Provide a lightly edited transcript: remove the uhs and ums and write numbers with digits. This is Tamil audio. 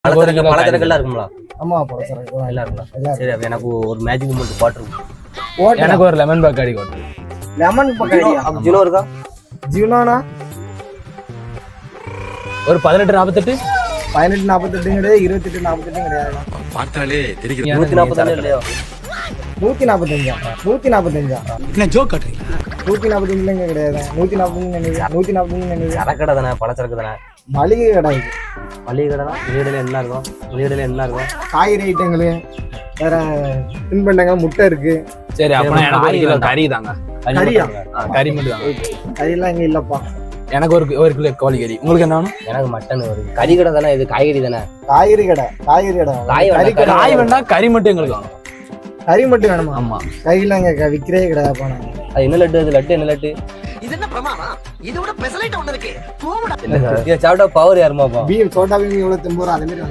பலசரக்கெல்லாம் இருக்குங்களா? ஆமா பலசரக்கு எல்லாம் இருக்குங்களா? சரி, அப்ப எனக்கு ஒரு மேஜிக் மூமெண்ட் வாட்டர். எனக்கு ஒரு lemon Bacardi water. Lemon Bacardi ஜினோ இருக்கா? ஜினோனா ஒரு 18-48 18-48 கிடையாது, 28-48 கிடையாது. பார்த்தாலே தெரியும். 140 இல்லையோ? 145 என்ன ஜோக் காட்டுறீங்க? 145 கிடையாது. 145 அரைக்கடை தானே, பலசரக்கு தானே, மளிகை கடை இது. மளிகை கடை தான். வெளியிடல என்ன இருக்கும்? வெளியிடல என்ன இருக்கும்? காய்கறி ஐட்டங்களு வேற தின்பண்டங்கள், முட்டை இருக்கு. சரி, அப்ப எனக்கு ஒரு கிலோ கறி தாங்க. கறியா? கறி மட்டும் தாங்க. கறியெல்லாம் இங்க இல்லப்பா. எனக்கு ஒரு கிலோ கோழி கறி. உங்களுக்கு என்ன வேணும்? எனக்கு மட்டன் வருது. கறி கடை தானே இது? காய்கறி தானே? காய்கறி கடை. காய் கறி கடை. காய் வேண்டாம், கறி மட்டும் எங்களுக்கு வேணும். கறி மட்டும் வேணுமா? ஆமா. கறியெல்லாம் இங்க விற்கிறே கிடையாதுப்பா. அது என்ன லட்டு? அது லட்டு என்ன லட்டு? இது என்ன பிரமாதம்? இதோட ஸ்பெஷலைட் ஒண்ணு இருக்கு. சாப்பிட்டா பவர் யாருமாப்பா? சோட்டா பீம் எவ்வளவு 90 ரூபா அதே மாதிரி